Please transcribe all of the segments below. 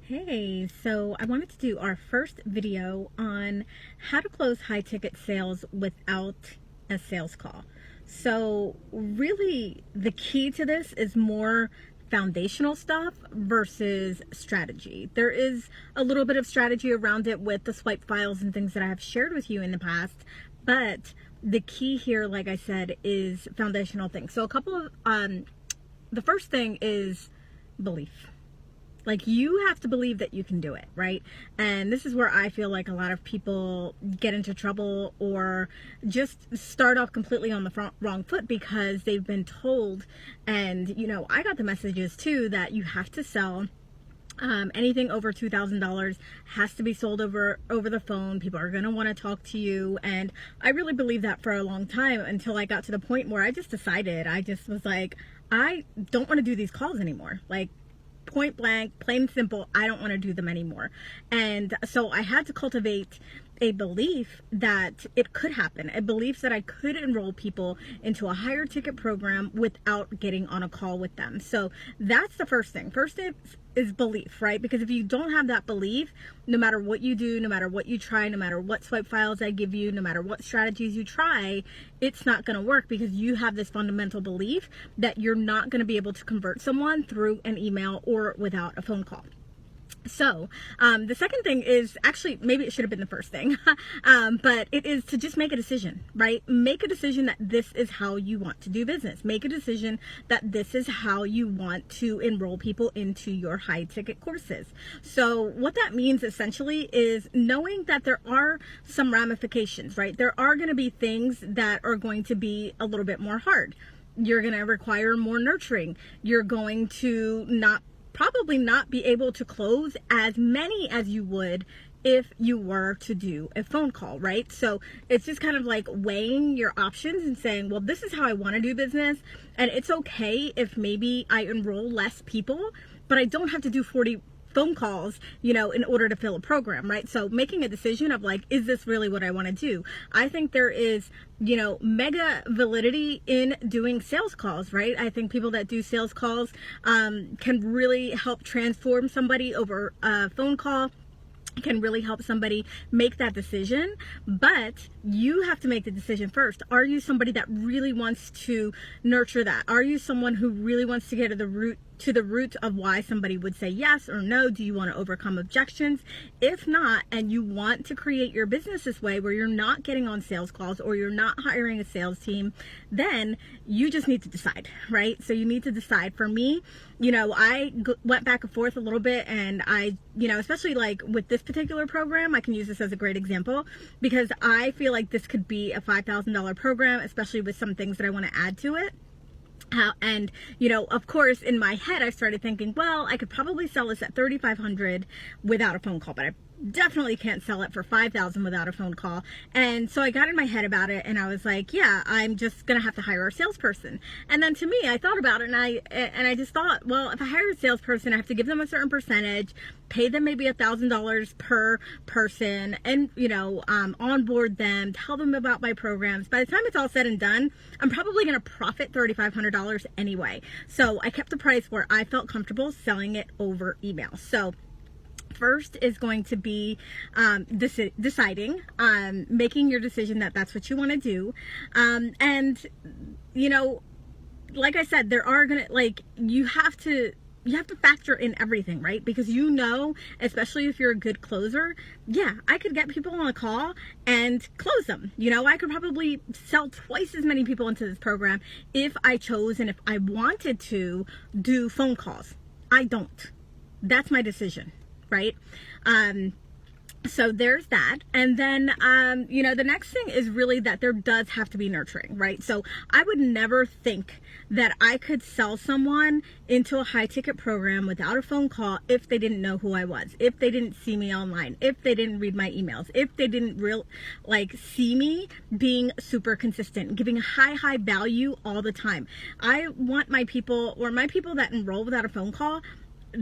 Hey, so I wanted to do our first video on how to close high ticket sales without a sales call. So really the key to this is more foundational stuff versus strategy. There is a little bit of strategy around it with the swipe files and things that I have shared with you in the past, but the key here, like I said, is foundational things. So a couple of, the first thing is belief. Like, you have to believe that you can do it, right? And this is where I feel like a lot of people get into trouble or just start off completely on the wrong foot because they've been told, and I got the messages too, that you have to sell anything over $2,000 has to be sold over the phone. People are going to want to talk to you. And I really believed that for a long time until I got to the point where I just decided, I just was like, I don't want to do these calls anymore. Like, point blank, plain and simple, I don't want to do them anymore. And so I had to cultivate a belief that it could happen, a belief that I could enroll people into a higher ticket program without getting on a call with them. So that's the first thing. First is belief, right? Because if you don't have that belief, no matter what you do, no matter what you try, no matter what swipe files I give you, no matter what strategies you try, it's not going to work because you have this fundamental belief that you're not going to be able to convert someone through an email or without a phone call. So the second thing is, actually, maybe it should have been the first thing, but it is to just make a decision, right? Make a decision that this is how you want to do business. Make a decision that this is how you want to enroll people into your high ticket courses. So what that means essentially is knowing that there are some ramifications, right? There are going to be things that are going to be a little bit more hard. You're going to require more nurturing. You're going to probably not be able to close as many as you would if you were to do a phone call, right? So it's just kind of like weighing your options and saying, well, this is how I want to do business. And it's okay if maybe I enroll less people, but I don't have to do 40 phone calls, in order to fill a program, right? So making a decision of like, is this really what I want to do? I think there is, mega validity in doing sales calls, right? I think people that do sales calls can really help transform somebody over a phone call, can really help somebody make that decision, but you have to make the decision first. Are you somebody that really wants to nurture that? Are you someone who really wants to get to the root of why somebody would say yes or no? Do you want to overcome objections? If not, and you want to create your business this way where you're not getting on sales calls or you're not hiring a sales team, then you just need to decide, right? So you need to decide. For me, I went back and forth a little bit, and I, especially like with this particular program, I can use this as a great example because I feel like this could be a $5,000 program, especially with some things that I want to add to it. And of course, in my head, I started thinking, well, I could probably sell this at $3,500 without a phone call, but I definitely can't sell it for $5,000 without a phone call. And so I got in my head about it, and I was like, yeah, I'm just gonna have to hire a salesperson. And then to me, I thought about it, and I just thought, well, if I hire a salesperson, I have to give them a certain percentage, pay them maybe $1,000 per person, and onboard them, tell them about my programs. By the time it's all said and done, I'm probably gonna profit $3,500 anyway. So I kept the price where I felt comfortable selling it over email. So first is going to be deciding, making your decision that that's what you want to do. And like I said, there are you have to factor in everything, right? Because especially if you're a good closer, yeah, I could get people on a call and close them. I could probably sell twice as many people into this program if I chose and if I wanted to do phone calls. I don't. That's my decision, right? So there's that. And then, the next thing is really that there does have to be nurturing, right? So I would never think that I could sell someone into a high ticket program without a phone call if they didn't know who I was, if they didn't see me online, if they didn't read my emails, if they didn't see me being super consistent, giving high value all the time. I want my people that enroll without a phone call,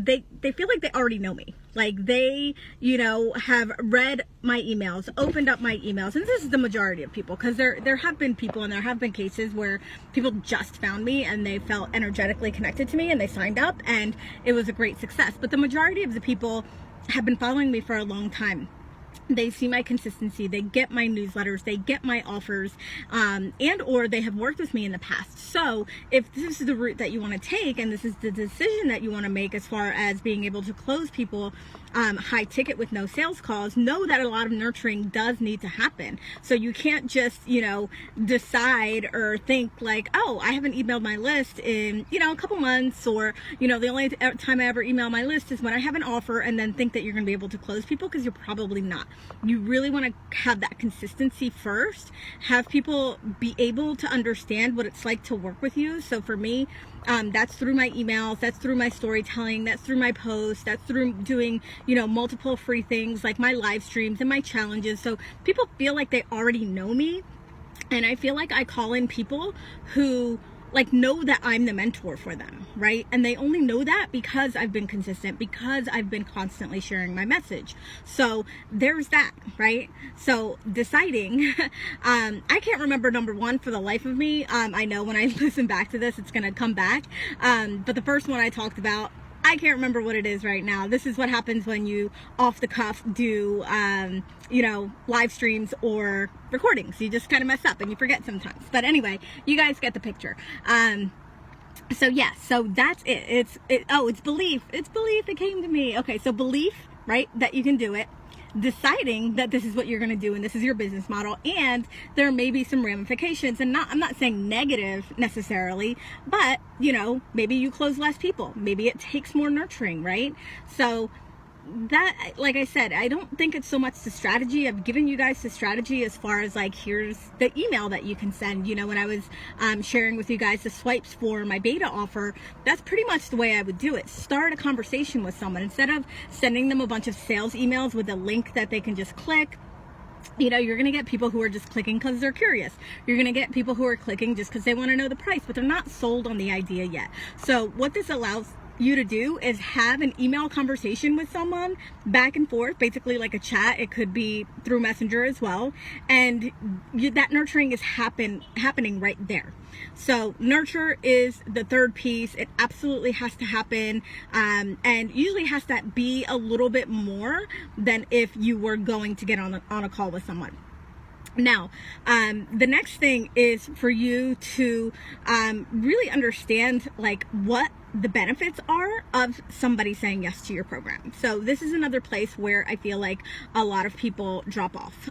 they feel like they already know me. Like they, you know, have read my emails, opened up my emails, and this is the majority of people, because there have been people and there have been cases where people just found me and they felt energetically connected to me and they signed up and it was a great success. But the majority of the people have been following me for a long time. They see my consistency, they get my newsletters, they get my offers, and or they have worked with me in the past. So if this is the route that you want to take and this is the decision that you want to make as far as being able to close people high ticket with no sales calls, know that a lot of nurturing does need to happen. So you can't just, you know, decide or think like, oh, I haven't emailed my list in, you know, a couple months, or, you know, the only time I ever email my list is when I have an offer, and then think that you're going to be able to close people, because you're probably not. You really want to have that consistency first, have people be able to understand what it's like to work with you. So for me, that's through my emails, that's through my storytelling, that's through my posts, that's through doing, you know, multiple free things like my live streams and my challenges. So people feel like they already know me, and I feel like I call in people who like know that I'm the mentor for them, right? And they only know that because I've been consistent, because I've been constantly sharing my message. So there's that, right? So deciding, I can't remember number one for the life of me. I know when I listen back to this, it's gonna come back. But the first one I talked about, I can't remember what it is right now. This is what happens when you off the cuff do, you know, live streams or recordings. You just kind of mess up and you forget sometimes. But anyway, you guys get the picture. So yeah, so that's it. It's belief. It's belief. It came to me. Okay, so belief, right? That you can do it. Deciding that this is what you're going to do and this is your business model, and there may be some ramifications, and I'm not saying negative necessarily, but you know, maybe you close less people, maybe it takes more nurturing, right? So that, like I said, I don't think it's so much the strategy. I've given you guys the strategy as far as like, here's the email that you can send. You know, when I was sharing with you guys the swipes for my beta offer, that's pretty much the way I would do it. Start a conversation with someone instead of sending them a bunch of sales emails with a link that they can just click. You know, you're going to get people who are just clicking because they're curious. You're going to get people who are clicking just because they want to know the price, but they're not sold on the idea yet. So what this allows you to do is have an email conversation with someone back and forth, basically like a chat. It could be through Messenger as well, and that nurturing is happening right there. So nurture is the third piece. It absolutely has to happen, and usually has to be a little bit more than if you were going to get on a call with someone. Now, the next thing is for you to really understand like what the benefits are of somebody saying yes to your program. So this is another place where I feel like a lot of people drop off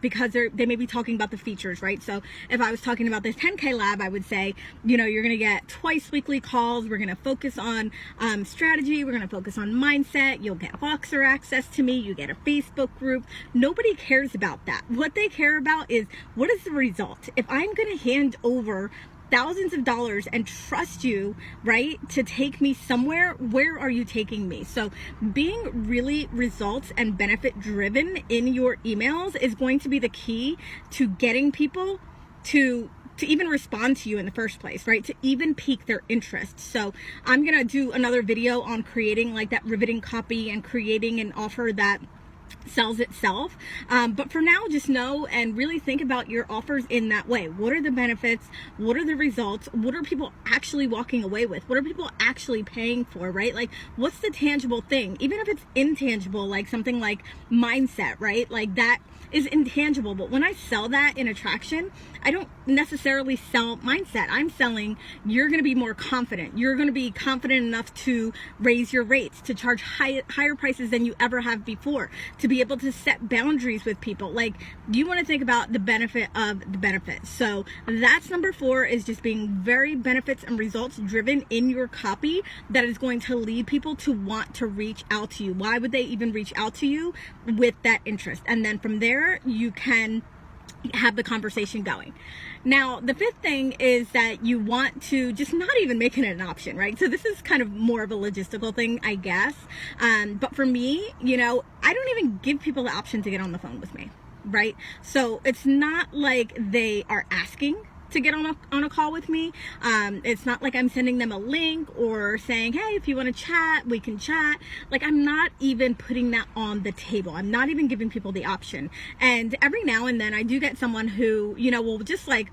because they may be talking about the features, right? So if I was talking about this 10K lab, I would say, you know, you're going to get twice weekly calls. We're going to focus on strategy. We're going to focus on mindset. You'll get Voxer access to me. You get a Facebook group. Nobody cares about that. What they care about is, what is the result? If I'm going to hand over thousands of dollars and trust you, right, to take me somewhere, where are you taking me? So being really results and benefit driven in your emails is going to be the key to getting people to even respond to you in the first place, right? To even pique their interest. So I'm gonna do another video on creating like that riveting copy and creating an offer that sells itself, but for now, just know and really think about your offers in that way. What are the benefits? What are the results? What are people actually walking away with? What are people actually paying for, right? Like, what's the tangible thing? Even if it's intangible, like something like mindset, right? Like that is intangible, but when I sell that in attraction, I don't necessarily sell mindset. I'm selling, you're going to be more confident. You're going to be confident enough to raise your rates, to charge higher prices than you ever have before, to be able to set boundaries with people. Like, you want to think about the benefit of the benefits. So that's number 4, is just being very benefits and results driven in your copy that is going to lead people to want to reach out to you. Why would they even reach out to you? With that interest. And then from there, you can have the conversation going. Now, the 5th thing is that you want to just not even make it an option, right? So this is kind of more of a logistical thing, I guess. But for me, you know, I don't even give people the option to get on the phone with me, right? So it's not like they are asking to get on a call with me. It's not like I'm sending them a link or saying, hey, if you want to chat, we can chat. Like, I'm not even putting that on the table. I'm not even giving people the option. And every now and then I do get someone who, you know, will just like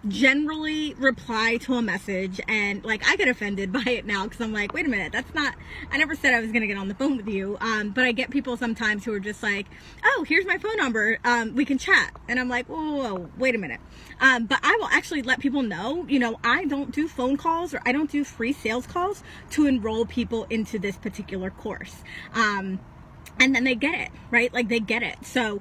generally reply to a message, and like I get offended by it now because I'm like, wait a minute, that's not, I never said I was gonna get on the phone with you. But I get people sometimes who are just like, oh, here's my phone number, we can chat. And I'm like, whoa, wait a minute. But I will actually let people know, you know, I don't do phone calls or I don't do free sales calls to enroll people into this particular course. And then they get it, right? Like, they get it. So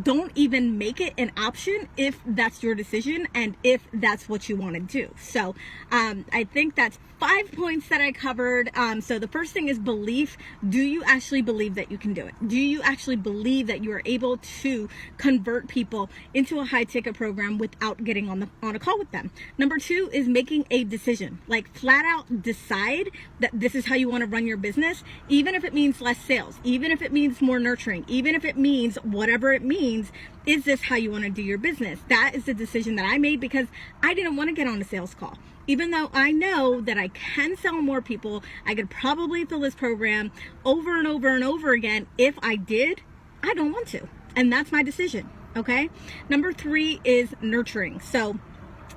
don't even make it an option if that's your decision and if that's what you want to do. So I think that's 5 points that I covered. So the first thing is belief. Do you actually believe that you can do it? Do you actually believe that you are able to convert people into a high ticket program without getting on a call with them? Number 2 is making a decision. Like, flat out decide that this is how you want to run your business, even if it means less sales, even if it means more nurturing, even if it means whatever it means. Is this how you want to do your business? That is the decision that I made because I didn't want to get on a sales call. Even though I know that I can sell more people, I could probably fill this program over and over and over again. If I did, I don't want to. And that's my decision, okay? Number 3 is nurturing. So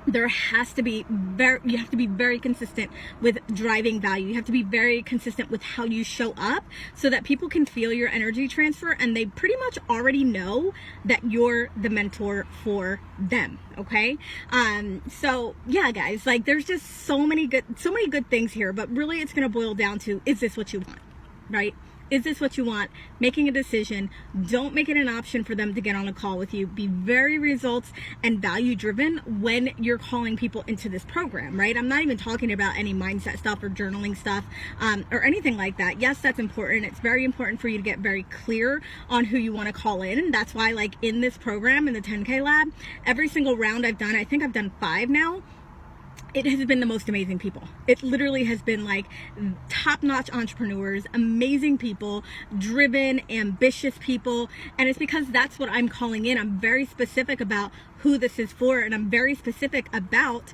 there has to be you have to be very consistent with driving value. You have to be very consistent with how you show up so that people can feel your energy transfer and they pretty much already know that you're the mentor for them. Okay. So yeah, guys, like, there's just so many good things here, but really it's going to boil down to, is this what you want? Right? Is this what you want? Making a decision. Don't make it an option for them to get on a call with you. Be very results and value driven when you're calling people into this program, right? I'm not even talking about any mindset stuff or journaling stuff or anything like that. Yes, that's important. It's very important for you to get very clear on who you want to call in. And that's why, like, in this program, in the 10K lab, every single round I've done, I think I've done 5 now, it has been the most amazing people. It literally has been like top-notch entrepreneurs, amazing people, driven, ambitious people. And it's because that's what I'm calling in. I'm very specific about who this is for, and I'm very specific about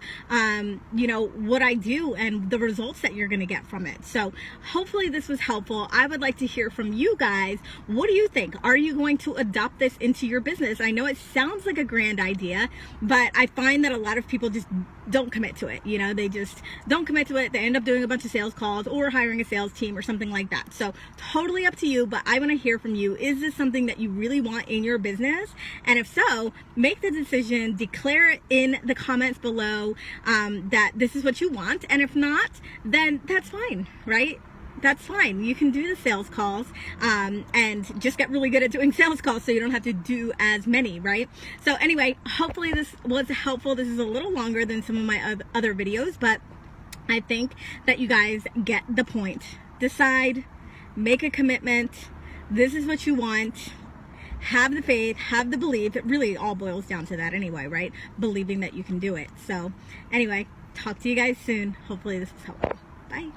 you know, what I do and the results that you're going to get from it. So hopefully this was helpful. I would like to hear from you guys. What do you think? Are you going to adopt this into your business? I know it sounds like a grand idea, but I find that a lot of people just don't commit to it. You know, they just don't commit to it. They end up doing a bunch of sales calls or hiring a sales team or something like that. So totally up to you, but I want to hear from you. Is this something that you really want in your business? And if so, make the decision, declare it in the comments below that this is what you want. And if not, then that's fine, right? That's fine. You can do the sales calls and just get really good at doing sales calls so you don't have to do as many, right? So anyway, hopefully this was helpful. This is a little longer than some of my other videos, but I think that you guys get the point. Decide, make a commitment. This is what you want. Have the faith, have the belief. It really all boils down to that anyway, right? Believing that you can do it. So anyway, talk to you guys soon. Hopefully this was helpful. Bye.